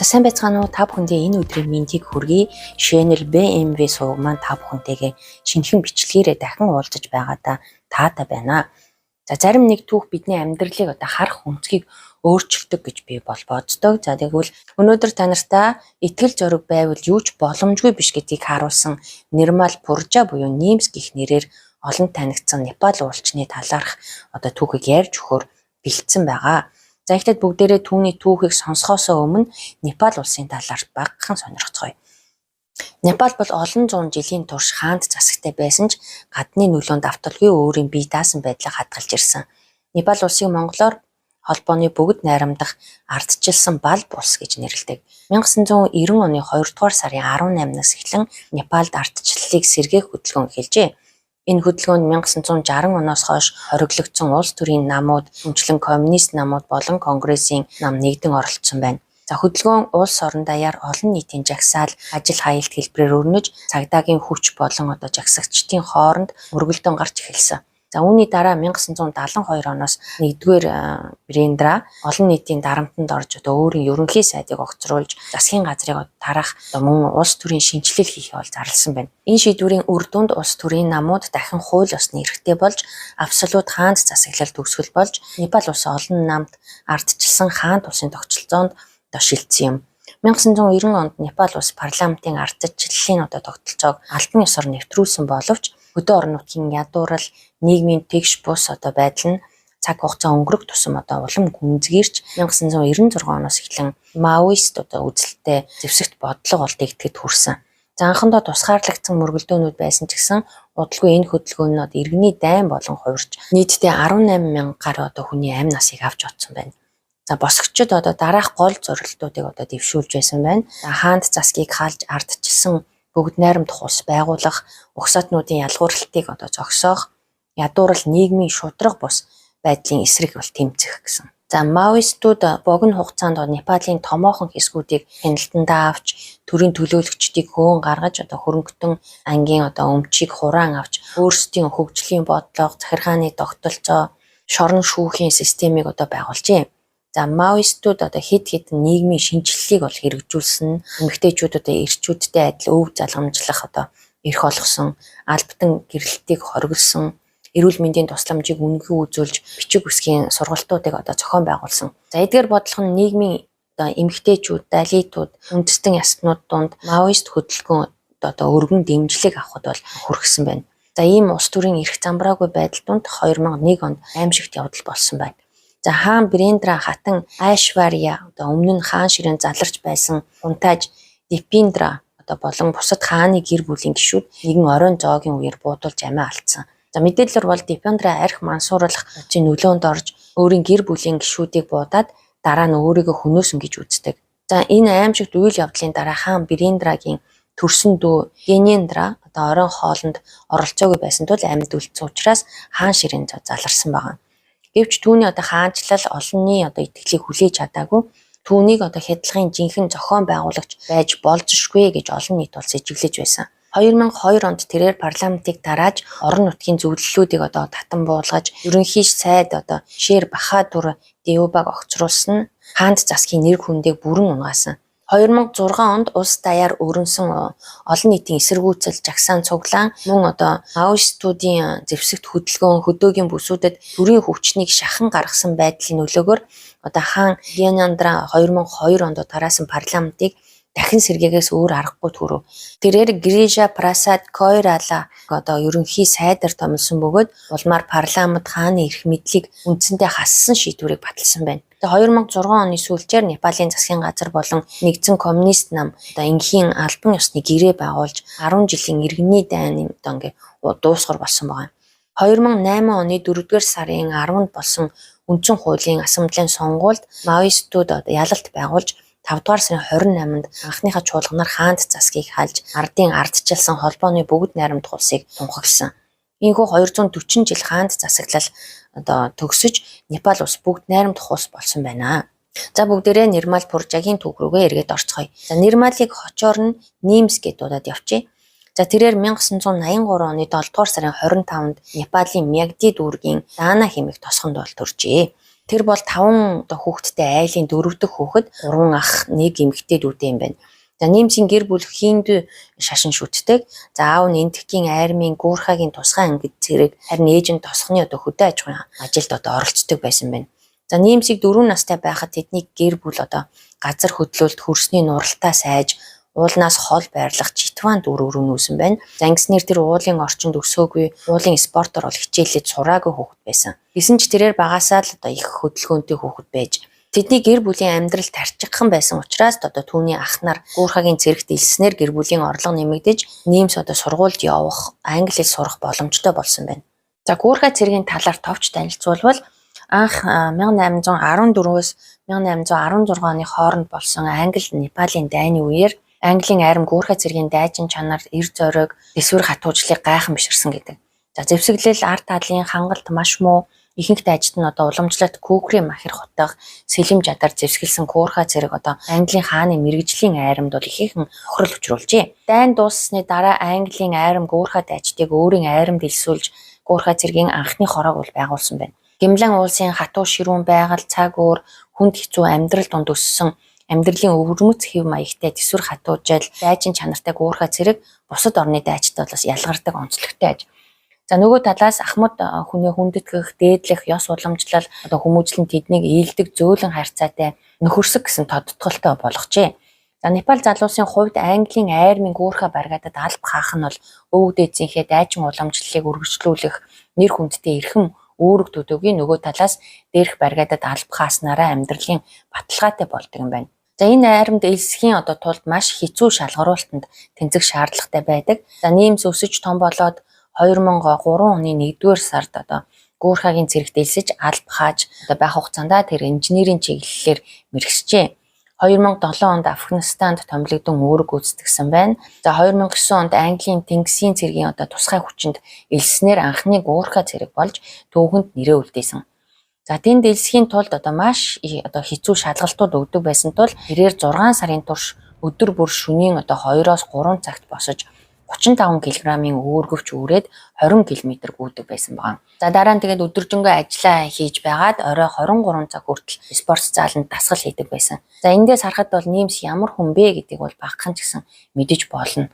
За сайн байцгаана уу? Та бүхэндээ энэ өдрийн мэндийг хүргэе. Channel BMW сувг маань та бүхэнтэйгээ шинэхэн бичлэгээрээ дахин уулзаж байгаадаа таатай байна. За зарим нэг түүх бидний амьдралыг харах үнцгийг өөрчилдөг гэж би боддог. За тэгвэл өнөөдөр та нартай итгэл зориг байвал юу ч боломжгүй биш гэдгийг харуулсан Нирмал Пуржа буюу Нимс гэх нэрээр олон танигдсан Непал уулчны талаарх түүхийг ярьж өгөхөөр бэлдсэн байгаа. За ихтэй бүгдээрээ түүний түүхийг сонсохоосоо өмнө Непал улсын талаар багахан сонирхцгоё. Непал бол олон зуун жилийн турш хаант засагтай байсан ч гадны нөлөөнд авталгүй өөрийн бие даасан байдлыг хадгалж ирсэн. Непал улсыг монголоор холбооны бүгд найрамдах ардчилсан бал булс гэж нэрлэдэг. 1990 оны 2 дугаар сарын 18-наас эхлэн Непалд ардчлалыг сэргээх хөдөлгөөн эхэлжээ. Энэ хөдөлгөөнд 1960 оноос хойш хориглогдсон улс төрийн намууд, хүнчлэн коммунист намууд болон конгрессийн нам нэгдэн оролцсон байна. За хөдөлгөөн улс орон даяар олон нийтийн жагсаал, ажил хаялт хэлбэрээр өрнөж, цагдаагийн хүч болон жагсагчдын хооронд мөргөлдөөн гарч эхэлсэн. За үүний дараа 1972 оноос 1-р Бирэндра олон нийтийн дарамтанд орж өөрийн ерөнхий сайдыг огцруулж засгийн газрыг тарах мөн улс төрийн шинжилэл хийх бол зарласан байна. Энэ шийдвэрийн үр дүнд улс төрийн намууд дахин хууль ёсны эрхтэй болж абсолют хаант засаглал төгсгөл болж Непал улс олон намд ардчилсан хаант улсын тогтолцоонд шилжсэн юм. 1990 онд Непал улс парламентын ардчлалын тогтолцоог албан ёсоор нэвтрүүлсэн боловч хөдөө орон нутгийн ядуурал, нийгмийн тэгш бус байдал нь цаг хугацаа өнгөрөх тусам улам гүнзгийрч 1996 оноос эхлэн маоист үзэлтэй зэвсэгт бодлого дэгдэхэд хүрсэн. За анхандаа тусгаарлагдсан мөргөлдөөнүүд байсан ч гэсэн удалгүй энэ хөдөлгөөнөд иргэний дайн болон хувирч нийтдээ 18 мянган гаруй хүний амь насыг авч отсон байна. За босгочдод дараах гол зорилтуудыг дэвшүүлж байсан байна. Хаант засгийг хаалж ардчилсан бүгд найрамдах улс байгуулах, угсаатнуудын ялгуурлалтыг зогсоох, ядуурал нийгмийн шудраг бус байдлын эсрэг бол тэмцэх гэсэн. За маоистууд богино хугацаанд Непалийн томоохон хэсгүүдийг хяналтандаа авч, төрийн төлөөлөгчдийг хөөн гаргаж хөрөнгөтөн ангийн өмчийг хураан авч, өөрсдийн хөгжлийн бодлого, захиргааны тогтолцоо, шорон шүүхийн системийг байгуулжээ. За маоистууд хэд хэдэн нийгмийн шинжилгээг бол хэрэгжүүлсэн, эмэгтэйчүүдэд эрчүүдтэй адил өв залгамжлах эрх олгосон, албатан гэрэлтийг хориглосон, эрүүл мэндийн тусламжийг үнэгүй үзүүлж бичиг үсгийн сургалтуудыг зохион байгуулсан. За эдгээр бодлого нь нийгмийн эмэгтэйчүүд, далитууд, үндэстэн ястнууд донд маоист хөдөлгөөн өргөн дэмжлэг авахд бол хүргэсэн байна. За ийм улс төрийн эрх замбраагүй байдал донд 2001 онд аимшигт явдал болсон байна. За хаан Бирэндра хатан Айшвария өмнө нь хаан ширээн заларч байсан Унтаж Дипиндра болон бусад хааны гэр бүлийн гишүүд нэгэн оройн зоогийн үеэр буудуулж амиа алдсан. За мэдээлэлээр бол Дипиндра арх мансууруулах зүйн нөлөөнд орж өөрийн гэр бүлийн гишүүдийг буудаад дараа нь өөрийгөө хөнөөсөн гэж үздэг. За энэ аимшигт үйл явдлын дараа хаан Бирэндрагийн төрсөн дүү Генендра оройн хоолнд оролцоогүй байсан тул амьд үлдсэн учраас хаан ширээн заларсан байна. Гэвч түүний хаанчлал олонний итгэлийг хүлээж чадаагүй, түүнийг хядлагын жинхэнэ зохион байгуулагч байж болзошгүй гэж олон нийт бол сэжиглэж байсан. 2002 онд тэрээр парламентыг тарааж орон нутгийн зөвлөлүүдийг татан буулгаж ерөнхий сайд Шэр Бахадур Деобаг огцруулсан нь хаант засгийн нэр хүндийг бүрэн унгаасан. 2006 онд улс даяар өрнсөн олон нийтийн эсэргүүцэл, жагсаан цуглаан мөн маоистуудын зэвсэгт хөдөлгөөн хөдөөгийн бүсүүдэд төрийн хүчнийг шахан гаргасан байдлын нөлөөгөөр хаан Генендра 2002 онд тараасан парламентыг дахин сэргээгээс өөр аргагүй түрв. Тэрээр Грижа Прасад Койрала ерөнхий сайдаар томилсон бөгөөд улмаар парламент хааны эрх мэдлийг үндсэндээ хассан шийдвэрийг баталсан байна. 2006 оны сүүлчээр Непалийн засгийн газар болон нэгдсэн коммунист нам энгийн албан ёсны гэрээ байгуулж 10 жилийн иргэний дайны дуусгар болсон байна. 2008 оны 4-р сарын 10-нд болсон үндсэн хуулийн ассамблеийн сонгуульд маоистууд ялалт байгуулж 5-р сарын 28-нд анхныхаа чуулганаар хаант засгийг хаалж ардын ардчилсан холбооны бүгд найрамдах улсыг тунхагласан. Ийхүү 240 жил хаант засаглал төгсөж Непал улс бүгд найрамдах улс болсон байна. За бүгдээрээ Нирмал Пуржагийн түүх рүүгээ эргээд орцгоё. За Нирмалыг хочоор нь Нимс гэд дуудаад явчээ. За тэрээр 1983 оны 7 дугаар сарын 25-нд Непалийн Мягди дүүргийн Дана хэмээх тосгонд бол төржээ. Тэр бол 5 одоо хүүхэдтэй айлын 4 дахь хүүхэд, 3 ах, 1 эмэгтэй дүүтэй юм байна. За Ниймсийн гэр бүл хиндүү шашин шүтдэг. За аав нь Энтхэгийн айрмын Гуурхагийн тусгай ангид цэрэг, харин ээж нь тосхны одоо хөдөө аж ахуйн ажилд одоо оролцдог байсан байна. За Ниймсийг 4 настай байхад тэдний гэр бүл одоо газар хөдлөлт, хөрсний нуралтаа сайж, уулнаас хол байрлах житван дүүрөөр нүүсэн байна. За ингэснээр тэр уулын орчинд өсөөгүй, уулын спортоор бол хичээлээд сураагүй хүүхэд байсан. Гэсэн ч тэрээр багасаа л одоо их хөдөлгөөнтэй хүүхэд байж тэдний гэр бүлийн амьдрал тарчигхан байсан учраас одоо түүний ах нар Гуурхагийн цэрэгт илснээр гэр бүлийн орлого нэмэгдэж Ниймс одоо сургуульд явах, англи хэл сурах боломжтой болсон байна. За Гуурхай цэргийн талаар товч танилцуулбал анх 1814-өөс 1816 оны хооронд болсон Англи-Непалийн дайны үеэр Английн айрам Гуурхай цэргийн дайчин чанар, эр зориг, дэсвэр хатуужлыг гайхан биширсэн гэдэг. За зэвсэглэл, арт таалын хангалт маш муу, ихэнх дайчид нь одоо уламжлалт күүкрийн махир хутга, сэлэм жадар зэвсгэлсэн Гуурхай цэрэг одоо Английн хааны мэргэжлийн айрамд бол ихээхэн хохирол учруулжээ. Дайн дууссаны дараа Английн айрам Гуурхай дайчдыг өөрийн айрамд элсүүлж Гуурхай цэргийн анхны хороог бол байгуулсан байна. Гимлэн уулсын хатуу ширүүн байгаль, цаг өөр, хүнд хэцүү амьдрал донд өссөн амьдралын өвөрмөц хэв маягтай дэсвэр хатуужаал дайчин чанартай Гуурхай цэрэг бусад орны дайчтай бол бас ялгардаг онцлогтой аж. За нөгөө талаас ахмад хүнээ хүндэтгэх, дээдлэх, ёс уламжлал одоо хүмүүжлэн тэднийг ийдэг зөөлөн харьцаатай нөхөрсөг гэсэн тодтголтой болгожээ. За Непал залуусын хувьд Английн айрмын Гуурхай баригадад алба хаах нь бол өвөг дээдсийнхээ дайчин уламжлалыг үргэлжлүүлэх нэр хүндтэй эрхэм үүрэг төдөөгийн нөгөө талаас дээрх баригадад алба хааснараа амьдралын баталгаатай болдог юм байна. За энэ айрамд элсхийн одоо тулд маш хэцүү шалгаруултанд тэнцэх шаардлагатай байдаг. За Ниймс өсөж том болоод 2003 оны 1-р сард одоо Гуурхагийн цэрэгт элсэж алба хааж одоо байх хугацаанд тэр инженерийн чиглэлээр мэргэжжээ. 2007 онд Афганистанд томилогдсон үүрэг гүйцэтгэсэн байна. За 2009 онд Английн Тэнгисийн цэргийн одоо тусгай хүчинд элснээр анхны Гуурхай цэрэг болж түүхэнд нэрээ үлдээсэн. За тэнд элсхийн тулд одоо маш одоо хэцүү шалгалтууд өгдөг байсан тул тэрээр 6 сарын турш өдөр бүр шөнийн одоо 2-оос 3 цагт босож 35 кг-ийн үүргэвч үүрээд 20 км гүйдэг байсан байна. За дараа нь тэгээд өдөржингөө ажиллаа хийж байгаад орой 23 цаг хүртэл спорт зааланд дасгал хийдэг байсан. За эндээс харахад бол Ниймс ямар хүн бэ гэдгийг бол багахан ч гэсэн мэдэж болно.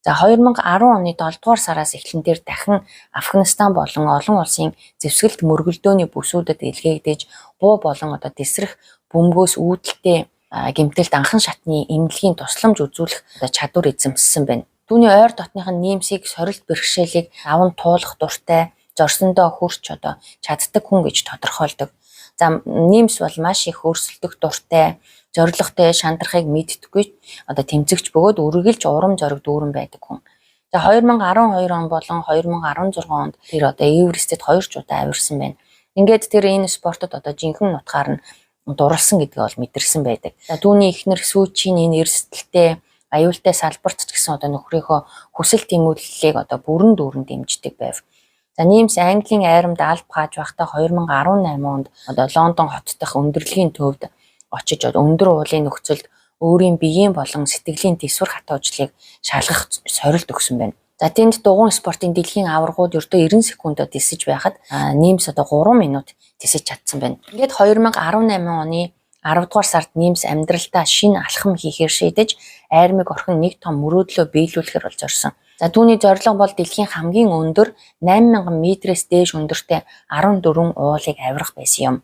За 2010 оны 7-р сараас эхлэн дээр дахин Афганистан болон олон улсын зэвсгэлт мөргөлдөөний бүсүүдэд илгээгдэж буу болон одоо тесрэх бөмбөөс үүдэлтэй гэмтэлд анхан шатны эмнэлгийн тусламж үзүүлэх одоо чадвар эзэмссэн байна. Түүний ойр дотных нь Ниймсийг сорилт бэрхшээлийг даван туулах дуртай, зорсондоо хүрч одоо чаддаг хүн гэж тодорхойлдог. За Ниймс бол маш их өрсөлдөх дуртай, зоригтой, шантрахыг мэддэггүй одоо тэмцэгч бөгөөд үргэлж урам зориг дүүрэн байдаг хүн. За 2012 он болон 2016 онд тэр одоо Эверестэд 2 ч удаа авирсан байна. Ингээд тэр энэ спортод одоо жинхэнэ нутгаар нь дурлсан гэдгийг бол мэдэрсэн байдаг. За түүний эхнэр Сүүчийн энэ эрсдэлтэй аюултай салбарт ч гэсэн одоо нөхрийнхөө хүсэл тэмүүллийг одоо бүрэн дүүрэн дэмждэг байв. За Ниймс Английн айрамд алба хааж байхдаа 2018 онд одоо Лондон хот дахь өндөрлөгийн төвд очиж өндөр уулын нөхцөлд өөрийн биеийн болон сэтгэлийн дэсвэр хатуужлыг шалгах сорилт өгсөн байна. За тэнд дугуйн спортын дэлхийн аваргууд ердөө 90 секундод тисэж байхад Ниймс одоо 3 минут тисэж чадсан байна. Ингээд 2018 оны 10 дугаар сард Ниймс амьдралдаа шинэ алхам хийхээр шийдэж айрмыг орхон нэг том мөрөөдлөө биелүүлэхээр болж орсон. За түүний зорилго бол дэлхийн хамгийн өндөр 8000 м-ээс дээш өндөртэй 14 уулыг авирах байсан юм.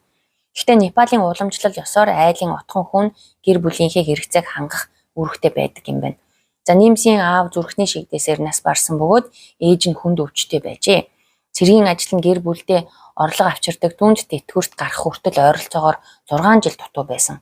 Гэхдээ Непалийн уламжлал ёсоор айлын отхон хүн гэр бүлийнхээ хэрэгцээг хангах үүрэгтэй байдаг юм байна. За Ниймсийн аав зүрхний шигдээсээр нас барсан бөгөөд ээж нь хүнд өвчтэй байжээ. Цэргийн ажил нь гэр бүлдээ орлого авчирдаг түнд тэтгэврт гарах хүртэл ойролцоогоор 6 жил дутуу байсан.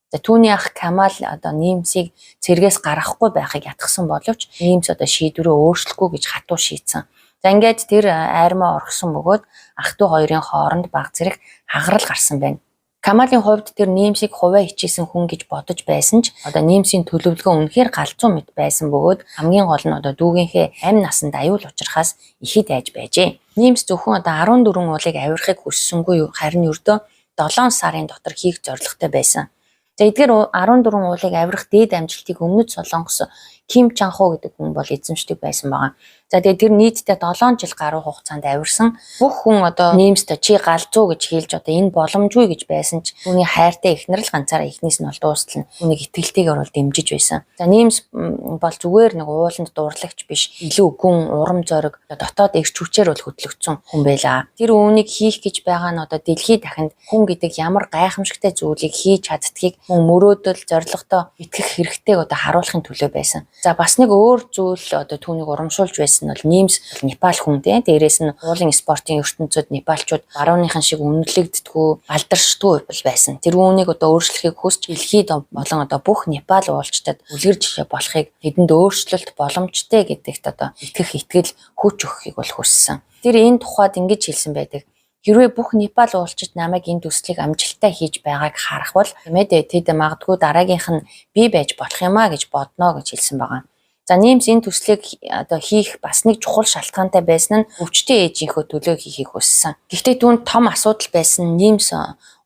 За түүний ах Камал одоо Ниймсийг цэргээс гаргахгүй байхыг ятгсан боловч Ниймс одоо шийдвэрээ өөрчлөхгүй гэж хатуу шийдсэн. За ингээд тэр айрмаа орхисон бөгөөд ах トゥ хоёрын хооронд баг зэрэг хагарал гарсан байна. Камалын хувьд тэр Ниймсийг хувиа хичээсэн хүн гэж бодож байсан ч одоо Ниймсийн төлөвлөгөө үнэхээр галзуу мэт байсан бөгөөд хамгийн гол нь одоо дүүгийнхээ амь насанд аюул учрахаас ихэд айж байжээ. Ниймс зөвхөн одоо 14 уулыг авирахыг хүссэнгүй харин ердөө 7 сарын дотор хийх зорилготой байсан. За эдгээр 14 уулыг авирах дээд амжилтыг өмнөд Солонгос Ким Чан Хо гэдэг хүн бол эзэмшдэг байсан байгаа. За тэгээд тэр нийтдээ 7 жил гаруй хугацаанд авирсан. Бүх хүн одоо Нэмстэй чи галзуу гэж хэлж одоо энэ боломжгүй гэж байсан ч түүний хайртай эхнэр л ганцаараа эхнээс нь бол дуустал нь түүнийг итгэлтэйгээр бол дэмжиж байсан. За Нэмс бол зүгээр нэг ууланд дурлагч биш, илүү гүн, урам зориг, дотоод эрч хүчээр бол хөтлөгдсөн хүн байлаа. Тэр үүнийг хийх гэж байгаа нь одоо дэлхийд дахинд хүн гэдэг ямар гайхамшигтай зүйлийг хийж чаддгийг мөн мөрөөдөл, зорилготой итгэх хэрэгтэйг одоо харуулахын төлөө байсан. За бас нэг өөр зүйл одоо түүнийг урамшуулж байсан нь бол Нэмс Непал хүн дээ. Дээрээс нь уулын спортын ертөнцид Непалчууд барууныхан шиг үнэлэгддэггүй, алдаршдаггүй байсан. Тэр үүнийг одоо өөрчлөхийг хүсч дэлхийд болон одоо бүх Непал уулчтад үлгэр жишээ болохыг тэдэнд өөрчлөлт боломжтой гэдэгт одоо итгэх итгэл хүч өгөхийг бол хүссэн. Тэр энэ тухайд ингэж хэлсэн байдаг. Хэрвээ бүх Непал уулчид намайг энэ төслийг амжилттай хийж байгааг харах бол тиймээ тэд магадгүй дараагийнх нь би байж болох юмаа гэж бодно гэж хэлсэн байгаа. За Нэмс энэ төслийг одоо хийх бас нэг чухал шалтгаантай байсан нь өвчтөе ээжийнхөө төлөө хийхийг хүссэн. Гэхдээ түүнд том асуудал байсан Нэмс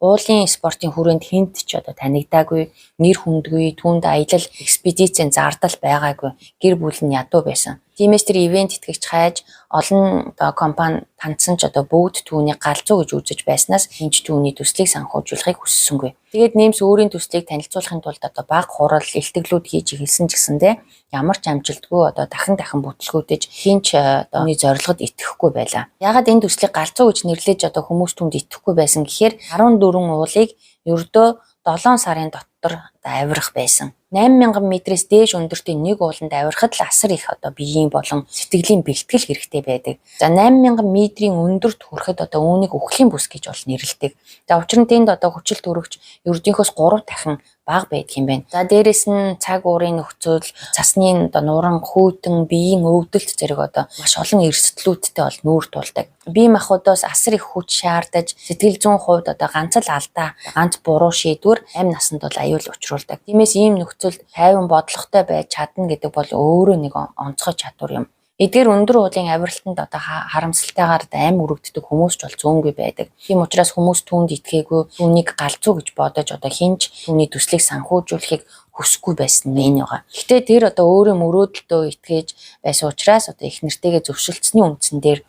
уулын спортын хүрээнд хүнд ч одоо танигдаагүй, нэр хүндгүй, түүнд аялал экспедицийн зардал байгаагүй, гэр бүл нь ядуу байсан. Тиймээс тэр ивент итгэгч хайж олон одоо компани таньсан ч одоо бүгд түүнийг галзуу гэж үзэж байснаас хинч түүний төслийг санхүүжуулахыг хүссэнгүй. Тэгээд Нэмс өөрийн төслийг танилцуулахын тулд одоо баг хурал илтгэлүүд хийж эхэлсэн ч гэсэндээ ямар ч амжилтгүй одоо дахин бүтлгүүдэж хинч одооний зорилгод итгэхгүй байлаа. Ягаад энэ төслийг галзуу гэж нэрлэж одоо хүмүүс түүнд итгэхгүй байсан гэхээр 14 уулыг ердөө 7 сарын дотор авирах байсан. 8000 метрээс дээш өндөртөө нэг ууланд авирахад л асар их одоо биеийн болон сэтгэлийн бэлтгэл хэрэгтэй байдаг. За 8000 метрийн өндөрт хүрэхэд одоо үүнийг үхлийн бүс гэж бол нэрлэдэг. За учир нь тэнд одоо хүчил төрөгч ердийнхөөс 3 дахин бага байдаг юм байна. За дээрэс нь цаг уурын нөхцөл, цасны одоо нуран, хүйтэн, биеийн өвдөлт зэрэг одоо маш олон эрсдлүүдтэй бол нүүр тулдаг. Бие махбодоос асар их хүч шаардаж, сэтгэл зүйн хувьд одоо ганц л алдаа, ганц буруу шийдвэр амь насанд бол аюул учруулдаг. Тиймээс ийм нөхцөлд тайван бодлоготой байж чадна гэдэг бол өөрөө нэг онцгой чадвар юм. Эдгээр өндөр уулын авиралтанд одоо харамсалтайгаар ам өргөддөг хүмүүс ч бол зөөнгүй байдаг. Тийм учраас хүмүүс түүнд итгээгүй, түүнийг галзуу гэж бодож одоо хинч түүний төслийг санхүүжүүлэхийг хүсэхгүй байсан нь байгаа. Гэхдээ тэр одоо өөрөө мөрөөдөлтөө итгэж байсан учраас одоо их нэртэйгээ зөвшөлдсөний үндсэн дээр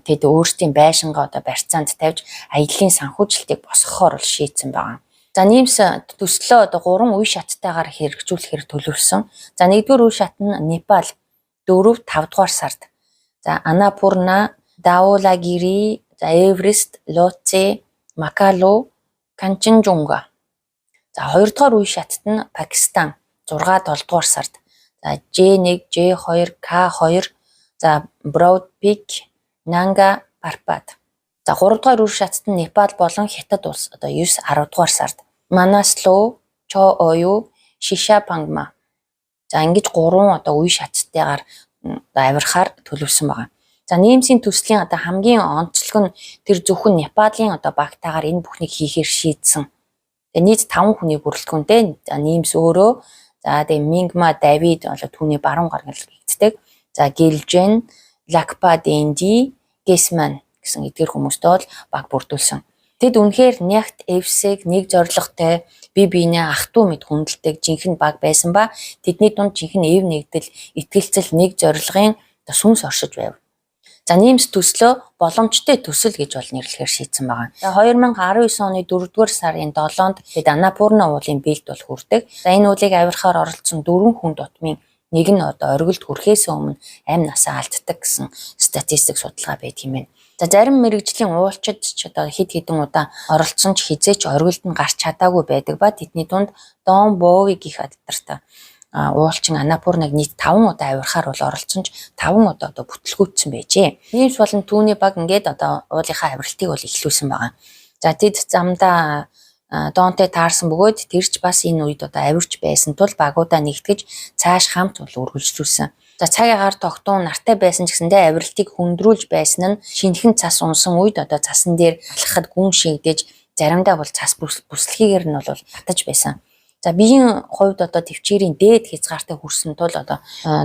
тэд өөрсдийн байшингаа одоо барьцаанд тавьж аяллаа санхүүжилтийг босгохоор бол шийдсэн байгаа. За Нэмс төслөө одоо 3 үе шаттайгаар хэрэгжүүлэхээр төлөвлөсөн. За нэгдүгээр үе шат нь Непал 4-5 дугаар сард. За Анапурна, Даулагири, за Эверест, Лоцце, Макалу, Канченжунга. За 2 дугаар үе шатт нь Пакистан 6-7 дугаар сард. За J1, J2, K2, за Broad Peak, Нанга Парпат. За 3 дугаар үе шатт нь Непал болон Хятад улс одоо 9-10 дугаар сард. Манаслу, Чоою, Шишапангма. За ингэж 3 одоо үе шаттайгаар авирахаар төлөвлөсөн байгаа. За Нэмсийн төслийн одоо хамгийн онцлог нь тэр зөвхөн Непалийн одоо багтаагаар энэ бүхнийг хийхээр шийдсэн. Тэгээ нийт 5 хүний бүрэлдэхүүнтэй. За Нэмс өөрөө, за тэгээ Мингма Давид болоо түүний баруун гаргал гэгддэг. За Гэлжен, Лакпа Дэнди, Гэсман гэсэн эдгээр хүмүүстэй бол баг бүрдүүлсэн. Тэд үнэхээр нягт эвсэг нэг зорилготой бие биенээ ах トゥ мэд хүндэлдэг жинхэнэ баг байсан ба тэдний дунд жинхэнэ эв нэгдэл итгэлцэл нэг зорилгын сүнс оршиж байв. За Нэмс төслөө боломжтой төсөл гэж бол нэрлэхээр шийдсэн байгаа. За 2019 оны 4-р сарын 7-нд тэд Анапурна уулын бэлд бол хүрдэг. За энэ уулыг авирахаар оролцсон 4 хүн дутмын нэг нь одоо оргилд хүрэхээс өмнө амь насаа алддаг гэсэн статистик судалгаа байдаг юм байна. За зарим мэрэгжлийн уулчид ч одоо хэд хэдэн удаа оролцсон ч хизээч оргилд нь гарч чадаагүй байдаг ба тэдний дунд Дон Бови гэх алдартай уулчин Анапурнаг нийт 5 удаа авирахаар бол оролцсон ч 5 удаа одоо бүтлгүүцсэн байжээ. Нэмс болон түүний баг ингээд одоо уулынхаа авиралтыг бол эхлүүлсэн байгаа. За тэд замдаа Донтэй таарсан бөгөөд тэрч бас энэ үед одоо авирч байсан тул багуудаа нэгтгэж цааш хамт бол үргэлжлүүлсэн. За цаг агаар тогтун нартай байсан ч гэсэндээ авиралтыг хөндрүүлж байсан нь шинэхэн цас унсан үед одоо цасан дээр алхахад гүн шигдэж заримдаа бол цас бүслэхийгээр нь бол татаж байсан. За биеийн хувьд одоо төвчээрийн дээд хязгаартай хүрсэн тул одоо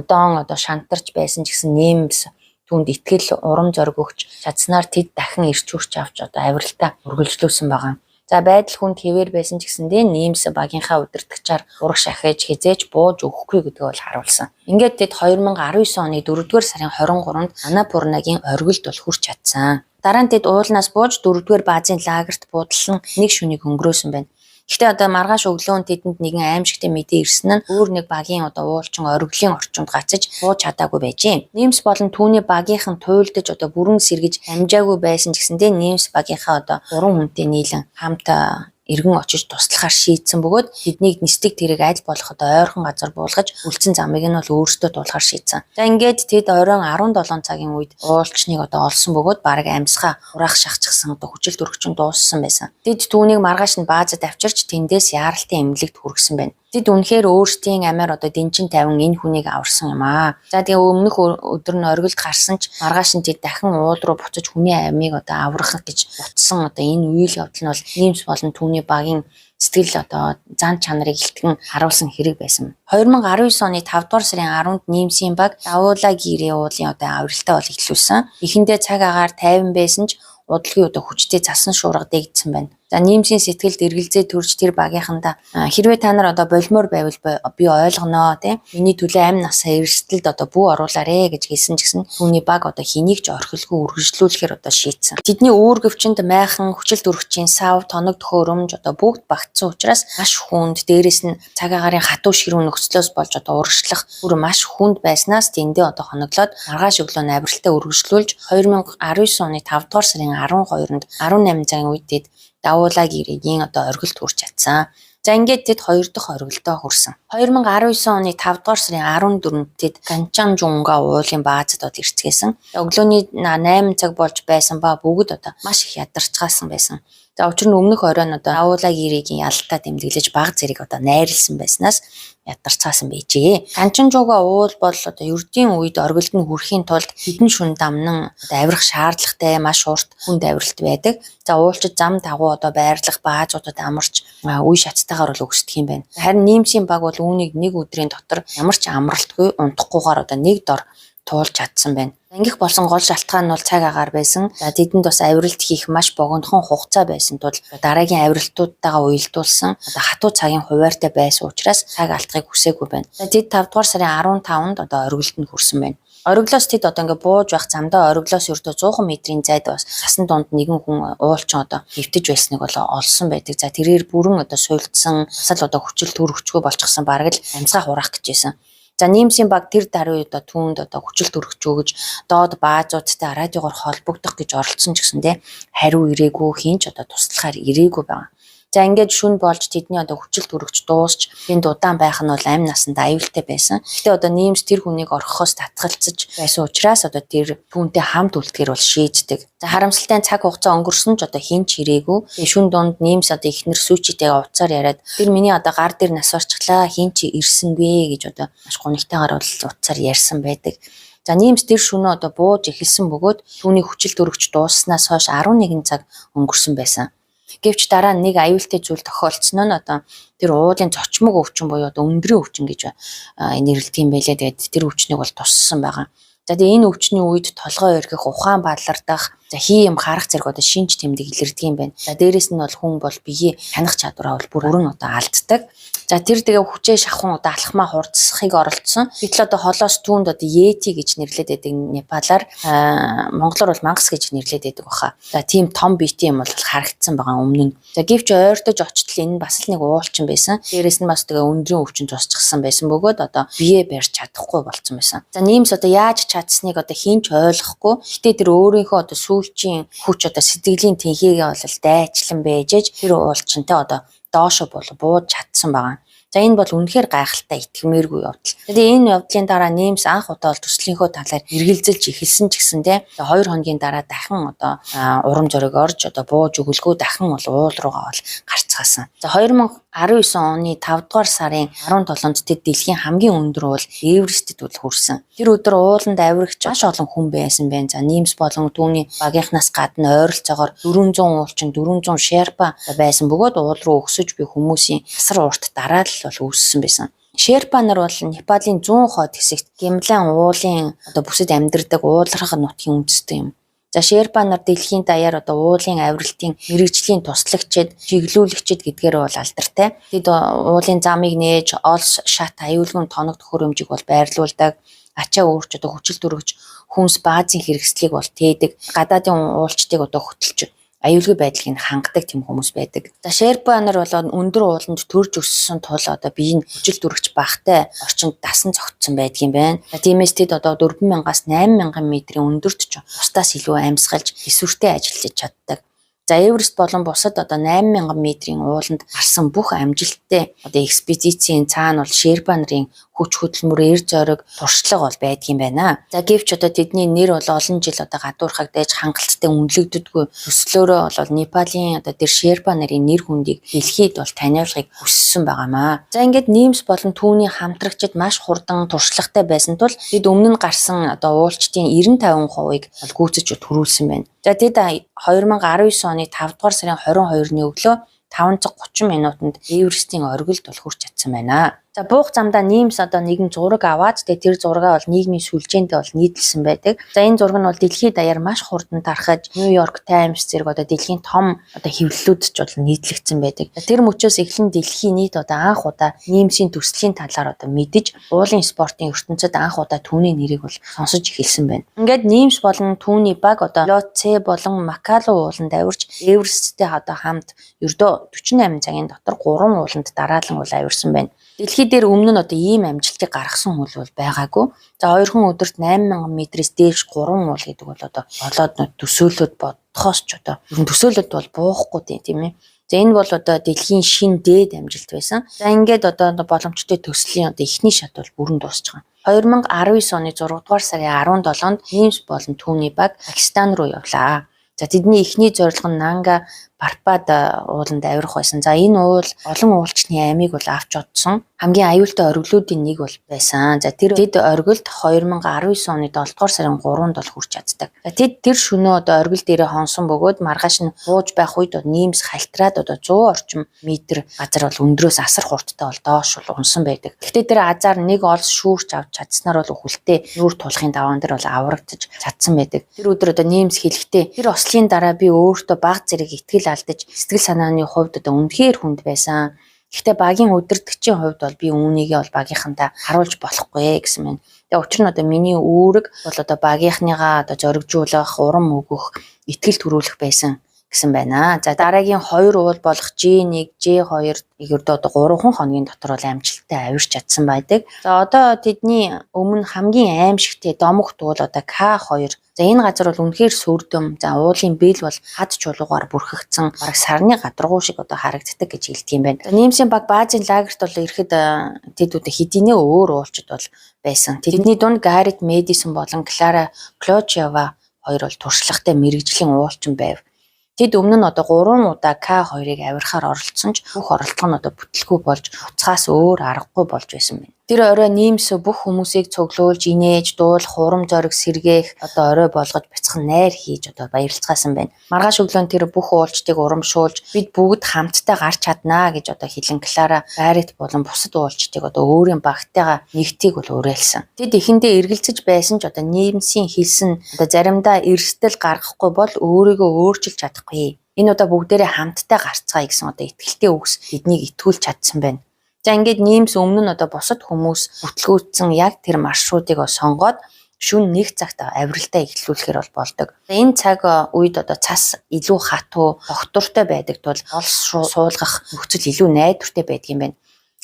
Дон одоо шантарч байсан ч гэсэн Нэмс түүнд итгэл урам зориг өгч чадсанаар тэд дахин ирч хүрч авч одоо авиралтаа үргэлжлүүлсэн байгаа. За байдал хүнд хэвээр байсан ч гэсэндээ Ниймс багийнхаа удирдагчаар ураг шахаж хизээж бууж өгөхгүй гэдгээ бол харуулсан. Ингээд тэд 2019 оны 4-р сарын 23-нд Аннапурнагийн оргилд бол хүрч чадсан. Дараа нь тэд уулнаас бууж 4-р баазын лагерт буудлан нэг шөнийг өнгөрөөсөн байна. Гэхдээ одоо маргааш өглөө тэдэнд нэгэн аимшигтэй мэдээ ирсэн нь өөр нэг багийн уулчин оргилын орчинд гацаж бууж чадаагүй байжээ. Ниймс болон түүний багийнхан туйлдаж бүрэн сэргэж амжаагүй байсан ч гэсэндээ Ниймс багийнхаа 3 хүнтэй нийлэн хамт иргэн очиж туслахаар шийдсэн бөгөөд тэднийг нислэг тэрэг аль болох ойрхон газар буулгаж үлдсэн замыг нь бол өөрсдөө дуулахаар шийдсэн. За ингээд тэд оройн 17 цагийн үед уулчныг олсон бөгөөд бараг амьсгаа ураах шахчихсан хүчил төрөгчөнд дууссан байсан. Тэд түүнийг маргааш нь баазад авчирч тэндээс яаралтай эмнэлэгт хүргэсэн байна. Тэд үнэхээр өөрсдийн амиар дэнчин тавин энэ хүнийг аварсан юм аа. За тэгээ өмнөх өдөр нь оргилд гарсан ч маргааш нь тэд дахин уул руу буцаж хүний амийг аврах гэж утсан энэ үйл явдал нь бол Ниймс болон түүний багийн сэтгэл зан чанарыг илтгэн харуулсан хэрэг байсан. 2019 оны 5-р сарын 10-нд Ниймсийн баг Давуула гэрээ уулын авиралтай бол эхлүүлсэн. Эхэндээ цаг агаар тайван байсан ч удалгүй хүчтэй цасан шуурга дээгдсэн байна. За Ниймсийн сэтгэлд эргэлзээ төрж тэр багийнхандаа хэрвээ та нар болмоор байвал би ойлгоноо тий. Миний төлөө амь насаа эрсдэлд бүү оруулаарэ гэж хэлсэн ч гэсэн түүний баг хэнийг ч орхилгүй үргэлжлүүлэхээр шийдсэн. Тэдний үүргэвчэнд майхан хүчил төрөгчийн сав, тоног төхөөрөмж бүгд багтсан учраас маш хүнд, дээрэс нь цаг агаарын хатуу ширүүн нөхцлөөс болж урагшлах бүр маш хүнд байснаас тэндээ хоноглоод маргааш өглөө авиралтай үргэлжлүүлж 2019 оны 5-р сарын 12-нд 18 цагийн үед тэд Давуула гэрээгийн оргилд хүрч чадсан. За ингээд тэд 2 дахь оргилдоо хүрсэн. 2019 оны 5-р сарын 14-нд тэд Канчанжунга уулын баазад ирцгээсэн. Өглөөний 8 цаг болж байсан ба бүгд маш их ядарчгаасан байсан. За учир нь өмнөх оройн Давуула гэрээгийн ялалтаа тэмдэглэж баг зэрэг найрлсан байснаас ядарцаасан байжээ. Канчанжунга уул бол ердийн үед оргилд нь хүрэхийн тулд хэдэн шүн дамнан авирах шаардлагатай маш урт хүнд авиралт байдаг. За уулчид зам дагуу байрлах баазуудад амарч үе шаттайгаар өгсдөг юм байна. Харин Ниймсийн баг бол үүнийг нэг өдрийн дотор ямар ч амралтгүй унтахгүйгээр нэг дор туулж чадсан байна. Ангих болсон гол шалтгаан нь бол цаг агаар байсан. За тэдэнд бас авиралт хийх маш богинохон хугацаа байсан тул дараагийн авиралтуудтайгаа уялдуулсан хатуу цагийн хуваартай байсан учраас цаг алдахыг хүсээгүй байна. За тэд 5-р сарын 15-нд оргилд нь хүрсэн байна. Оргилоос тэд ингээд бууж байх замдаа оргилоос ердөө 100 метрийн зайд бас сасан донд нэгэн хүн уулчин хөвтөж байсныг бол олсон байдаг. За тэрээр бүрэн суйлдсан, асал хүчил төрөгчгүй болчихсон бараг л амьсгаа хураах гэж байсан. За Ниймсийн баг тэр даруй түүнд хүчил төрөгч өгж доод баазуудтай радиогоор холбогдох гэж оролцсон ч гэсэндээ хариу ирээгүй, хинч туслахаар ирээгүй байна. За ингээд шүн болж тэдний хүчил төрөгч дуусч тэнд удаан байх нь бол амь насанд аюултай байсан. Гэтэ Ниймс тэр хүнийг орхихоос татгалцаж байсан учраас тэр түүнтэй хамт үлдэхээр бол шийддэг. За харамсалтай цаг хугацаа өнгөрсөн ч хинч ирээгүй. Шүн донд Ниймс ихнэр Сүүчитэйгээ уцаар яриад тэр миний гар дээр нас орчихлаа, хинч ирсэнгүй гэж маш гуниктайгаар бол уцаар ярьсан байдаг. За Ниймс тэр шөнө бууж эхэлсэн бөгөөд түүний хүчил төрөгч дуусснаас хойш 11 цаг өнгөрсөн байсан. Гэвч дараа нь нэг аюултай зүйл тохиолдсон нь тэр уулын цочмог өвчин буюу өндрийн өвчин гэж нэрлэдэг юм байлээ. Тэгээд тэр өвчнийг бол туссан байгаа. За тэгээ энэ өвчний үед толгой өргөх, ухаан баалардах, хий юм харах зэрэг шинж тэмдэг илэрдэг юм байна. За дээрэс нь бол хүн бол биеийг хянах чадвараа бол бүрэн алддаг. За тэр тэгээ хүчээ шахуун алхмаа хурдсахыг оролцсон. Гэтэл холоос түүнд Йети гэж нэрлэдэг байдаг Непалаар, монголоор бол мангас гэж нэрлэдэг байдаг баха. За тийм том биетэй юм бол харагдсан байгаа өмнө нь. За гэвч ойртож очтол энэ бас л нэг уулчин байсан. Дээрэс нь бас тэгээ өндрийн өвчин тусчихсан байсан бөгөөд бие барьж чадахгүй болцсон байсан. За Ниймс яаж чадсныг хинч ойлгохгүй. Гэтэ тэр өөрийнхөө сүүлчийн хүч сэтгэлийн тэнхээгээ бол дайчлан байжээж тэр уулчинтай доошо бууж чадсан байгаа. За энэ бол үнэхээр гайхалтай, итгэмээргүй явдал. Тэгээ энэ явдлын дараа Ниймс анх удаа төслийнхөө талаар эргэлзэлж эхэлсэн ч гэсэндээ 2 хоногийн дараа дахин урам зориг орж бууж өгөлгөө дахин бол уул руугаа бол гарцгаасан. За 2019 оны 5 дугаар сарын 17-нд тэд дэлхийн хамгийн өндөр уул Эверестэд хүрсэн. Тэр өдөр ууланд авирагч маш олон хүн байсан байна. За Ниймс болон түүний багийнхнаас гадна ойролцоогоор 400 уулчин, 400 шерпа байсан бөгөөд уул руу өксөж буй хүмүүсийн асар урт дараалал бол үүссэн байсан. Шерпа нар бол Непалийн 100 хойд хэсэгт Гимлан уулын бүсэд амьдардаг уулархаг нутгийн үндэстэн юм. За Шерпа нар дэлхийн даяар одоо уулын авиралтын мэрэгжлийн туслагчид, чиглүүлэгчид гэдгээр бол алдартай. Тэд уулын замыг нээж, олс, шат, аюулгүй тоног төхөөрөмжийг бол байрлуулдаг. Ачаа өөрч одоо хүчил төрөгч хүнс баазын хэрэгслийг бол тээдэг. Гадаадын уулчдыг одоо хөтөлж аюулгүй байдлыг хангадаг тийм хүмүүс байдаг. За Шерпа нар бол өндөр ууланд төрж өссөн тул одоо бие нь хүчил төрөгч багтай орчинд дасан зогтсон байдгийн байна. Тиймээс тэд одоо 4000-аас 8000 метрийн өндөрт ч бусдаас илүү амьсгалж эсвэртэй ажиллаж чаддаг. За Эверест болон бусад одоо 8000 метрийн ууланд гарсан бүх амжилттай одоо экспедицийн цаана бол Шерпа нарын хүч хөдөлмөр, эр зориг, туршлага бол байдгийн байна. За гэвч одоо тэдний нэр бол олон жил одоо гадуурхаг дайж хангалттай үнэлэгддэггүй. Төслөөрөө бол Непалийн одоо тэр Шерпа нарын нэр хүндийг дэлхийд бол таниулахыг хүссэн байгаамаа. За ингээд Ниймс болон түүний хамтрагчид маш хурдан туршлагатай байсан тул тэд өмнө нь гарсан одоо уулчдын 95%-ыг бол гүйцэж төрүүлсэн байна. За тэд 2019 оны 5 дугаар сарын 22-ны өглөө 530 минутанд Эверестийн оргилд бол хүрч чадсан байна. За буух замдаа Ниймс одоо нэгэн зураг аваад тэр зургаа бол нийгмийн сүлжээндээ бол нийтлсэн байдаг. За энэ зураг нь бол дэлхийн даяар маш хурдан тархаж Нью-Йорк Таймс зэрэг одоо дэлхийн том одоо хэвлэлүүдэд ч бол нийтлэгдсэн байдаг. Тэр мөчөөс эхлэн дэлхийн нийт одоо анх удаа Ниймсийн төслийн талаар одоо мэдэж уулын спортын ертөнцид анх удаа түүний нэрийг бол сонсож эхэлсэн байна. Ингээд Ниймс болон түүний баг одоо Лотсе болон Макалу ууланд авирч Эвересттэй одоо хамт ердөө 48 цагийн дотор 3 ууланд дараалан бол авирсан байна. Дэлхий дээр өмнө нь одоо ийм амжилтыг гаргасан хүл бол байгаагүй. За 2 хүн өдөрт 8000 метрээс дээш 3 уул гэдэг бол одоо олоод төсөөлөд бодхоос ч одоо төсөөлөд бол буухгүй тийм ээ. За энэ бол одоо дэлхийн шин дээд амжилт байсан. За ингээд одоо боломжтой төслийн одоо эхний шат бол бүрэн дуусч байгаа. 2019 оны 6 дугаар сарын 17-нд Ниймс болон түүний баг Пакистан руу явлаа. За тэдний эхний зорилго нь Нанга Парпад ууланд авирах байсан. За энэ уул олон уулчны аймыг бол авч одсон хамгийн аюултай оргилуудын нэг бол байсан. За тэр тэд оргилд 2019 оны 7 дугаар сарын 3-нд бол хүрч чаддаг. За тэд тэр шөнөө одоо оргил дээрээ хонсон бөгөөд маргааш нь бууж байх үед Ниймс хальтраад одоо 100 орчим метр газар бол өндрөөс асар хурдтай бол доош бол унсан байдаг. Гэхдээ тэр азар нэг олс шүүрч авч чадсанаар бол хүлтэй нүүр тулахын даваан дээр бол аврагдаж чадсан байдаг. Тэр өдөр одоо Ниймс хэлэхдээ тэр ослын дараа би өөртөө баг зэрэг итгэл алдаж сэтгэл санааны хувьд одоо үнэхээр хүнд байсан. Гэхдээ багийн удирдагчийн хувьд бол би үүнийгээ бол багийнхантаа харуулж болохгүй гэсэн мэн. Тэгээ учир нь одоо миний үүрэг бол одоо багийнхныгаа одоо зоригжуулах, урам өгөх, итгэл төрүүлэх байсан гэсэн байна. За дараагийн 2 уул болох J1, J2 ердөө одоо 3 хоногийн дотор бол амжилттай авирч чадсан байдаг. За одоо тэдний өмнө хамгийн аимшигтэй домогт уул одоо K2. За энэ газар бол үнэхээр сүрдэм. За уулын бэл бол хад чулуугаар бүрхэгдсэн бараг сарны гадаргуу шиг одоо харагддаг гэж хэлдэг юм байна. Ниймсийн баг баазын лагерт бол ирэхэд тэд одоо хэдийнэ өөр уулчид бол байсан. Тэдний дунд Гаррет Мэдисон болон Клара Клочева хоёр бол туршлагатай мэрэгжлийн уулчин байв. Тэд өмнө нь одоо 3 удаа K2-ыг авирахаар оролцсон ч бүх оролцоо нь одоо бүтлгүй болж уцхаас өөр аргагүй болж байсан байна. Тэр орой Ниймс бүх хүмүүсийг цуглуулж, инээж, дуулах, урам зориг сэргээх одоо орой болгож бяцхан найр хийж одоо баярлцгаасан байна. Маргааш өглөө тэр бүх уулчдыг урамшуулж бид бүгд хамтдаа гарч чаднаа гэж одоо хэлэн Клара, Гаррет болон бусад уулчдыг одоо өөрийн багтайгаа нэгтийг бол уриалсан. Тэд эхэндээ эргэлзэж байсан ч одоо Ниймсийн хэлсэн одоо заримдаа эрсдэл гаргахгүй бол өөрийгөө өөрчилж чадахгүй. Энэ удаа бүгдээрээ хамтдаа гарцгаая гэсэн одоо итгэлтэй үгс биднийг итгүүлж чадсан байна. За ингээд Ниймс өмнө нь одоо бусад хүмүүс бүтлгүүцсэн яг тэр маршрутыг сонгоод шөнө 1 цагт авиралдаа эхлүүлэхээр бол болдог. Энэ цаг үед одоо цас илүү хатуу, доктортой байдаг тул олс суулгах нөхцөл илүү найдвартай байдаг юм байна.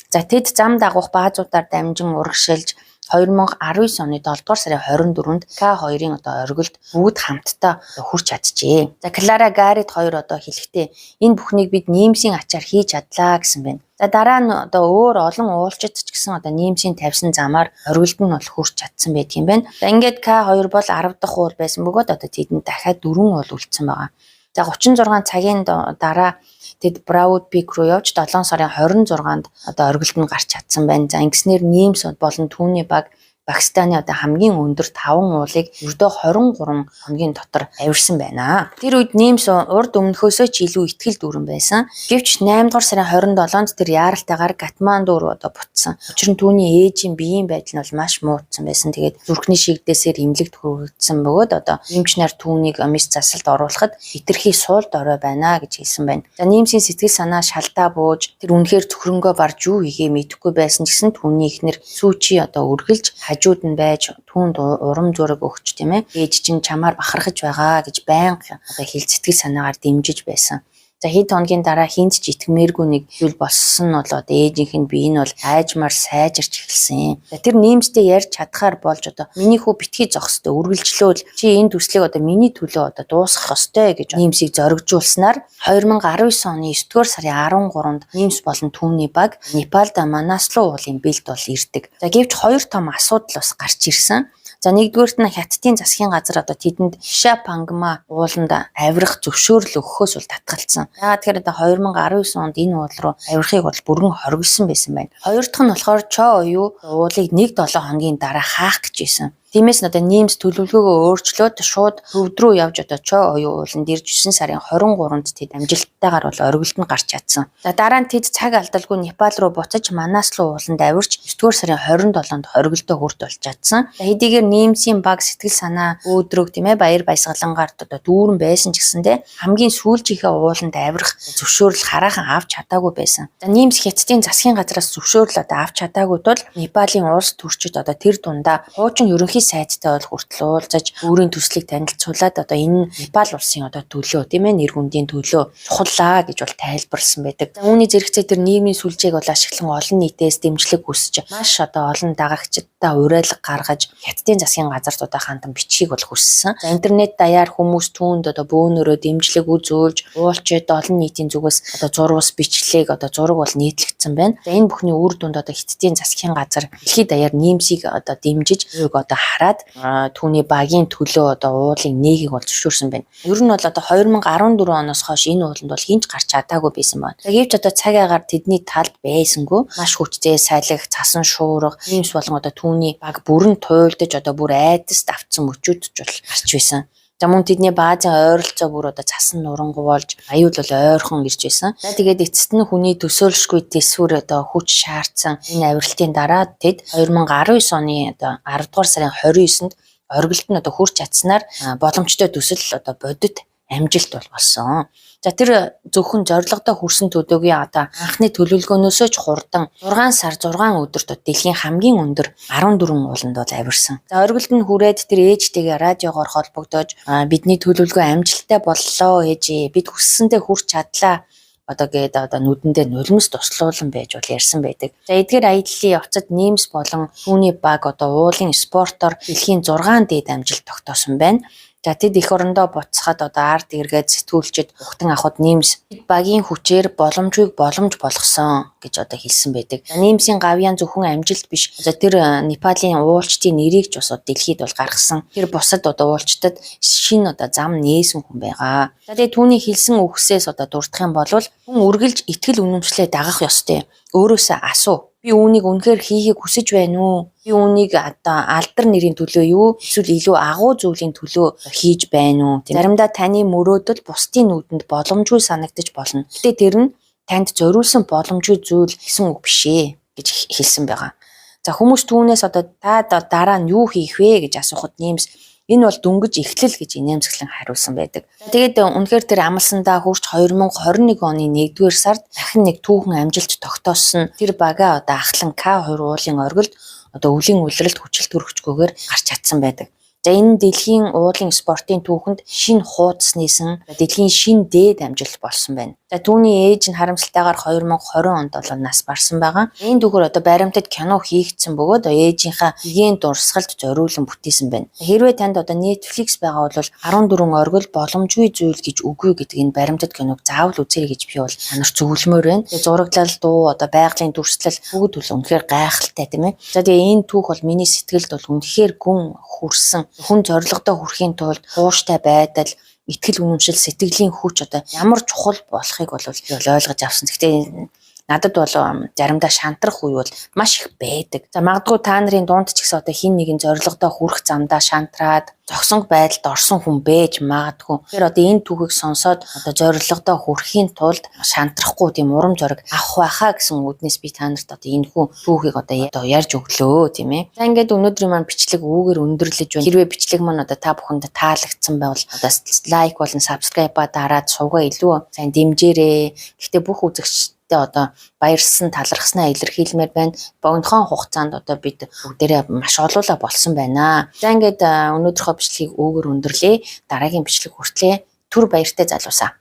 За тэд зам дагуух баазуудаар дамжин урагшилж 2019 оны 7 дугаар сарын 24-нд K2-ын одоо оргилд бүгд хамтдаа хүрч чаджээ. За Клара, Гаррет хоёр одоо хэлэхдээ энэ бүхнийг бид Ниймсийн ачаар хийж чадлаа гэсэн байна. За дараа нь одоо өөр олон уулчид ч гэсэн одоо Ниймсийн тавьсан замаар оргилд нь бол хүрч чадсан байдаг юм байна. За ингээд K2 бол 10 дахь уул байсан бөгөөд одоо тэдэнд дахиад 4 уул үлдсэн байгаа. За 36 цагийн дараа тэд Браут Пик руу явж 7 сарын 26-нд одоо оргилд нь гарч чадсан байна. За ингэснээр Ниймс болон түүний баг Пакистаны одоо хамгийн өндөр 5 уулыг ердөө 23 хоногийн дотор авирсан байна. Тэр үед Ниймс урд өмнөхөөсөө ч илүү ихтгэл дүүрэн байсан. Гэвч 8 дугаар сарын 27-нд тэр яаралтайгаар Катманду руу одоо буцсан. Учир нь түүний ээжийн биеийн байдал нь бол маш муутсан байсан. Тэгээд зүрхний шигдээсээр эмнэлэгт хүргэсэн бөгөөд одоо эмч нар түүнийг мис засалд оруулахад хитрхи суулд орой байна гэж хэлсэн байна. За Ниймсийн сэтгэл санаа шалдаа бууж тэр үнэхээр цөхрөнгөө барж юу хийгээ мэдэхгүй байсан гэсэн түүний ихнэр сүүчи одоо үргэлж хажууд нь байж түүнд урам зориг өгч тийм ээ. Ээж чинь чамаар бахархаж байгаа гэж байнга одоо хэл сэтгэл санаагаар дэмжиж байсан. За хэд хоногийн дараа хинт ч итгэмээргүй нэг зүйл болсон нь бол одоо ээжийнх нь бие нь бол айжмаар сайжирч эхэлсэн. Тэр Ниймстэй ярьж чадхаар болж одоо миний хүү битгий зогсдоо үргэлжлөөл чи энэ төслийг одоо миний төлөө одоо дуусгах ёстой гэж Ниймсийг зоригжуулснаар 2019 оны 9-р сарын 13-нд Ниймс болон түүний баг Непалд Манаслу уулын бэлд бол ирдэг. За гэвч хоёр том асуудал бас гарч ирсэн. За нэгдүгээрт нь хятадын засгийн газар одоо тэдэнд Шапангма ууланд авирах зөвшөөрөл өгөхөөс бол татгалцсан. Яагаад тэгэхээр одоо 2019 онд энэ уул руу авирахыг бол бүрэн хоригдсан байсан байна. Хоёр дахь нь болохоор Чо оюу уулыг 1-7 хоногийн дараа хаах гэж байсан. Тиймээс одоо Ниймс төлөвлөгөөгөө өөрчлөөд шууд төвд рүү явж одоо Чо оюу ууланд ирж 9 сарын 23-нд тэд амжилттайгаар бол оргилд нь гарч чадсан. За дараа нь тэд цаг алдалгүй Непал руу буцаж Манаслу ууланд авирч 9-р сарын 27-нд оргилдоо хүрт болж чадсан. За хэдийгээр Ниймсийн баг сэтгэл санаа өөдрөг тийм ээ баяр баясгалангаар одоо дүүрэн байсан ч гэсэндээ хамгийн сүүлчийнхээ ууланд авирах зөвшөөрөл хараахан авч чадаагүй байсан. За Ниймс хятадын засгийн газраас зөвшөөрөл одоо авч чадаагүй тул Непалийн улс төрчид одоо тэр дундаа хуучин ерөнхий сайдтай бол хүртэл уулзаж өөрийн төслийг танилцуулаад одоо энэ Непал улсын одоо төлөө тийм ээ нэр хүндийн төлөө чухаллаа гэж бол тайлбарлсан байдаг. За үүний зэрэгцээ тэр нийгмийн сүлжээг бол ашиглан олон нийтээс дэмжлэг хүсэж маш одоо олон дагагчдаа уриалга гаргаж хятадын засгийн газартуудаа хандан бичгийг бол хүссэн. За интернет даяар хүмүүс түүнд одоо бөөнөрөө дэмжлэг үзүүлж уулчид олон нийтийн зүгээс одоо зурвас бичлэг одоо зураг бол нийтлэгдсэн байна. За энэ бүхний үр дүнд одоо хятадын засгийн газар дэлхийд даяар Ниймсийг одоо дэмжиж őг одоо хараад түүний багийн төлөө одоо уулын нээгийг бол зөвшөөрсөн байна. Ер нь бол одоо 2014 оноос хойш энэ ууланд бол хинч гарч чадаагүй байсан байна. Гэвч одоо цаг агаар тэдний талд байсангүй маш хүчтэй салхи, цасан шуурга, Ниймс болон одоо түүний баг бүрэн туйлдаж одоо бүр айдаст автсан мөчүүд ч бол гарч байсан. За мөн тэдний баазын ойролцоо бүр одоо цасан нурангу болж аюул бол ойрхон ирж байсан. За тэгээд эцэст нь хүний төсөөлшгүй төсвөр одоо хүч шаардсан энэ авиралтын дараа тэд 2019 оны одоо 10 дугаар сарын 29-нд оргилд нь одоо хүрч чадсанаар боломжтой төсөл одоо бодит амжилт бол болсон. За тэр зөвхөн зорилгодоо хүрсэн төлөөгийн одоо анхны төлөвлөгөөнөөсөө ч хурдан 6 сар 6 өдөрт дэлхийн хамгийн өндөр 14 ууланд бол авирсан. За оргилд нь хүрээд тэр ээжтэйгээ радиогоор холбогдож бидний төлөвлөгөө амжилттай боллоо ээжээ бид хүссэндээ хүрч чадлаа одоо гээд одоо нүдэндээ нулимс туслуулан байж бол ярьсан байдаг. За эдгээр аяллаа явцад Ниймс болон түүний баг одоо уулын спортоор дэлхийн 6 дээд амжилт тогтоосон байна. За тэд эх орондоо буцахад одоо ард эргээд сэтгүүлчид ухтан авахд Ниймс багийн хүчээр боломжийг боломж болгосон гэж одоо хэлсэн байдаг. Ниймсийн гавьяан зөвхөн амжилт биш. За тэр Непалийн уулчдын нэрийг ч бас дэлхийд бол гаргасан. Тэр бусад одоо уулчдад шинэ одоо зам нээсэн хүн байгаа. За тэгээ түүний хэлсэн үгсээс одоо дурдах юм бол хүн үргэлж итгэл үнэмшлээ дагах ёстой. Өөрөөсөө асуу. Би үүнийг үнэхээр хийхийг хүсэж байна уу? Би үүнийг одоо алдар нэрийн төлөө юу? Эсвэл илүү агуу зүйлийн төлөө хийж байна уу? Заримдаа таны мөрөөдөл бусдын нүдэнд боломжгүй санагдаж болно. Гэтэ тэр нь танд зориулсан боломжгүй зүйл гэсэн үг биш ээ гэж хэлсэн байгаа. За хүмүүс түүнээс одоо та дараа нь юу хийх вэ гэж асуухад Ниймс энэ бол дөнгөж эхлэл гэж инээмсэглэн хариулсан байдаг. Тэгээд үнэхээр тэр амлсандаа хүрч 2021 оны 1-р сард дахин нэг түүхэн амжилт тогтоосон тэр бага одоо ахлан К2 уулын оргилд одоо өвлийн улиралд хүчил төрөгчгүйгээр гарч чадсан байдаг. За энэ дэлхийн уулын спортын түүхэнд шинэ хуудас нээсэн дэлхийн шинэ дээд амжилт болсон байна. За түүний ээж нь харамсалтайгаар 2020 онд бол нас барсан байгаа. Энэ дүүгээр одоо баримтад кино хийгдсэн бөгөөд ээжийнхаа гигиен дурсгалд зориулан бүтээсэн байна. Хэрвээ танд одоо Netflix байгаа бол 14 оргил боломжгүй зүйл гэж үгүй гэдэг энэ баримтад киног заавал үзээрэй гэж би бол танаар зөвлөмөр байна. Тэгээ зураглал, дуу, одоо байгалийн дүрслэл бүгд бол үнэхээр гайхалтай тийм ээ. За тэгээ энэ түүх бол миний сэтгэлд бол үнэхээр гүн хүрсэн. Хүн зорилгодоо хүрэхийн тулд хууштай байдал, итгэл үнэмшил, сэтгэлийн хүч одоо ямар чухал болохыг бол ойлгож авсан. Гэхдээ надад бол заримдаа шантрах үе бол маш их байдаг. За магадгүй та нарын дунд ч гэсэн одоо хин нэгэн зорилгодоо хүрэх замдаа шантраад зогсонг байдалд орсон хүн байж магадгүй. Тэгэхээр одоо энэ түүхийг сонсоод одоо зорилгодоо хүрэхийн тулд шантрахгүй тийм урам зориг авах байхаа гэсэн үднээс би та нарт одоо энэ хүн түүхийг одоо ярьж өглөө тийм ээ. За ингээд өнөөдрийн маань бичлэг үүгээр өндөрлөж байна. Хэрвээ бичлэг маань одоо та бүхэнд таалагдсан байвал одоо лайк болон subscribe-а дараад сувгаа илүү сайн дэмжээрэй. Гэхдээ бүх үзэгчтэй одоо баярлсан талархснаа илэрхийлмээр байна. Богинохон хугацаанд одоо бид бүгдээрээ маш олоола болсон байна. За ингээд өнөөдрийнхөө бичлэгийг үүгээр өндөрлөе. Дараагийн бичлэг хүртлээ түр баяртай залуусаа.